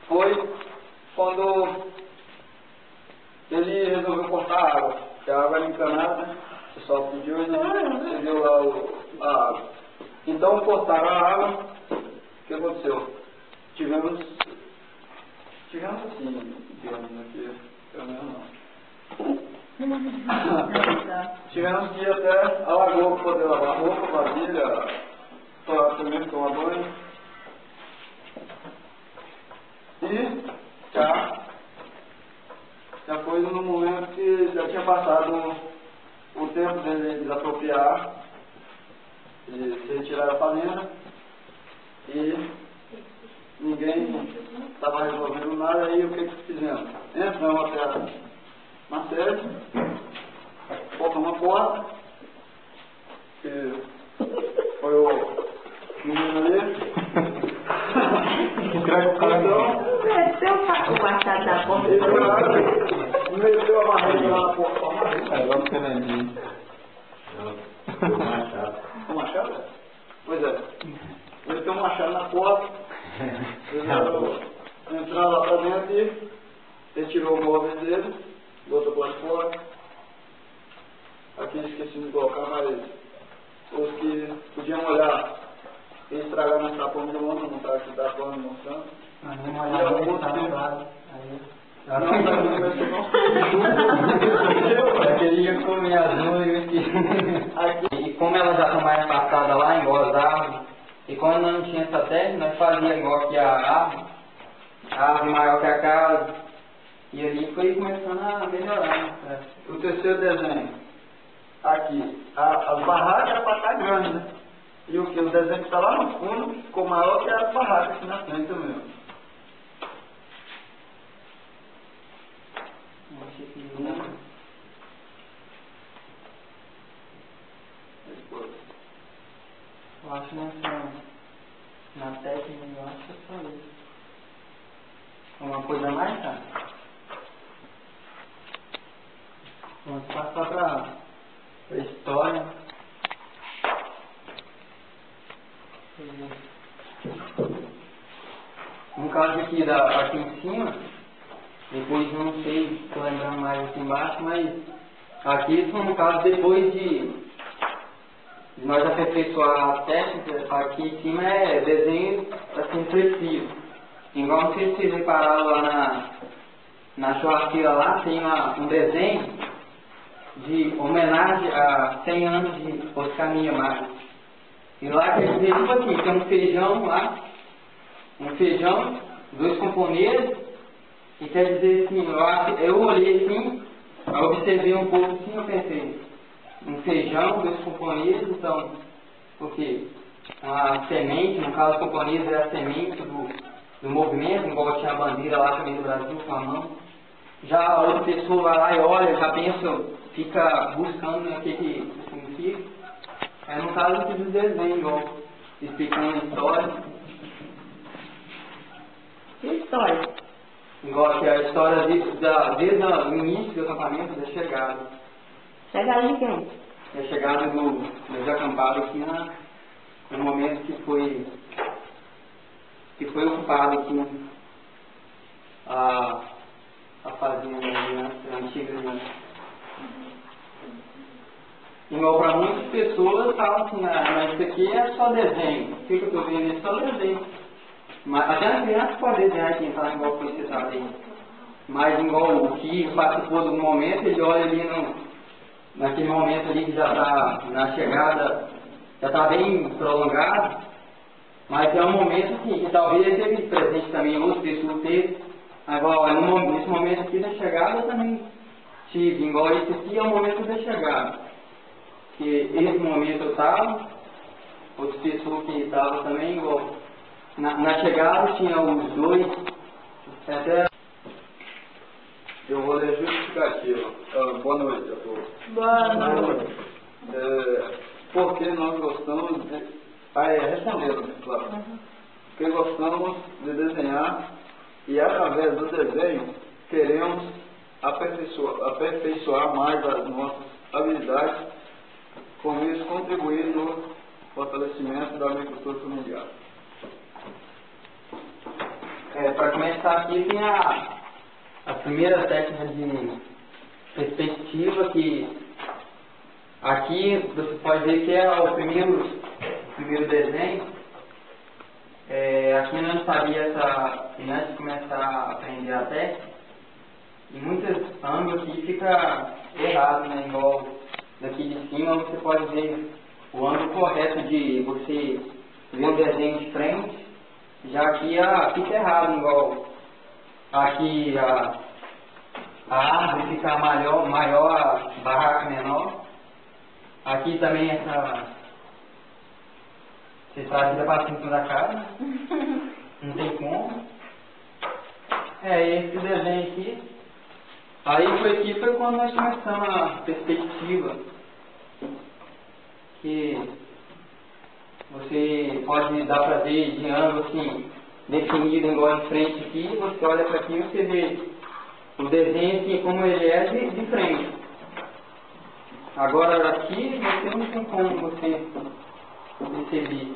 foi quando ele resolveu cortar a água, porque a água era encanada, o pessoal pediu e ele deu lá a água. Então cortaram a água, o que aconteceu? Tivemos assim, digamos aqui, pelo menos não. Tivemos que ir até a lagoa para poder lavar roupa, vasilha, primeiro tomar banho. E já foi no momento que já tinha passado o tempo dele desapropriar e se retirar da fazenda e ninguém estava resolvendo nada. Aí o que fizemos? Entramos até na sede, colocamos uma porta, que foi o menino ali. Meteu o machado da porta. Meteu a barriga lá na porta. Vamos Fernandinho. O machado? Pois é. Meteu um machado na porta. Entrando lá pra dentro e retirou o móvel dele, botou para fora. Aqui esqueci de colocar, mas os que podiam olhar e estragar na tapão de onda, não está aqui tapando, mostrando. E alguns que não, tá começou eu queria comer as nuvens e como elas já estão mais afastadas lá, igual as árvores, e quando não tinha essa técnica, nós fazíamos igual que a árvore maior que a casa, e ali foi começando a melhorar. Né? O terceiro desenho, aqui, as barracas eram para estar grandes, né? E o que? O desenho que está lá no fundo ficou maior que as barracas aqui na frente mesmo. Eu acho que na técnica, eu acho que é só isso. Uma coisa mais, tá? Vamos passar para a história. No caso aqui, aqui em cima, depois não sei, estou lembrando mais aqui embaixo, mas aqui no caso depois de nós aperfeiçoar a técnica, aqui em cima é desenho assim preciso. Igual não sei se vocês repararam lá na churrasqueira lá, tem um desenho de homenagem a 100 anos de Oscar Niemeyer. E lá quer dizer tipo aqui, tem um feijão lá, um feijão, 2 componentes, e quer dizer assim, eu olhei assim, eu observei um pouco assim, eu pensei, um feijão, 2 componentes, então, o que? A semente, no caso, os componentes é a semente do movimento, igual tinha a bandeira lá também do Brasil com a mão. Já a outra pessoa vai lá e olha, já pensa, fica buscando o que significa. É no caso aqui do desenho, igual, explicando a história. Que história? Igual que a história desde o início do acampamento, da chegada. Chegada de quem? A chegada dos acampados aqui no momento que foi ocupado aqui a fazenda a antiga aliança. Igual para muitas pessoas falam assim, mas isso aqui é só desenho. O que eu estou vendo é só desenho. Mas, até a criança pode desenhar aqui, tá? Igual foi citado aí. Mas igual o que participou do momento, ele olha ali naquele momento ali que já está na chegada, já está bem prolongado, mas é um momento que talvez ele teve presente também, outras pessoas teve, igual nesse momento aqui da chegada eu também tive, igual esse aqui é o momento da chegada, que esse momento eu estava, outras pessoas que estavam também, igual na chegada tinha os 2, até. Eu vou ler justificativa. Boa noite a todos. Boa noite. Porque nós gostamos de... respondendo, claro. Porque gostamos de desenhar e através do desenho queremos aperfeiçoar mais as nossas habilidades, com isso contribuir no fortalecimento da agricultura familiar. para começar aqui tem a primeira técnica de perspectiva, que aqui você pode ver que é o primeiro desenho. Aqui eu não sabia antes de começar a aprender a técnica, e muitos ângulos aqui fica errado, né? Igual daqui de cima você pode ver o ângulo correto de você ver um desenho de frente, já aqui fica errado, igual aqui a árvore fica maior, a barraca menor. Aqui também você sabe que dá pra cima da casa, não tem como. Esse desenho aqui. Aí foi quando nós começamos a perspectiva, que você pode dar pra ver de ângulo assim, definido igual em frente aqui, você olha para aqui e você vê o desenho assim, como ele é de frente. Agora aqui você não tem como você perceber.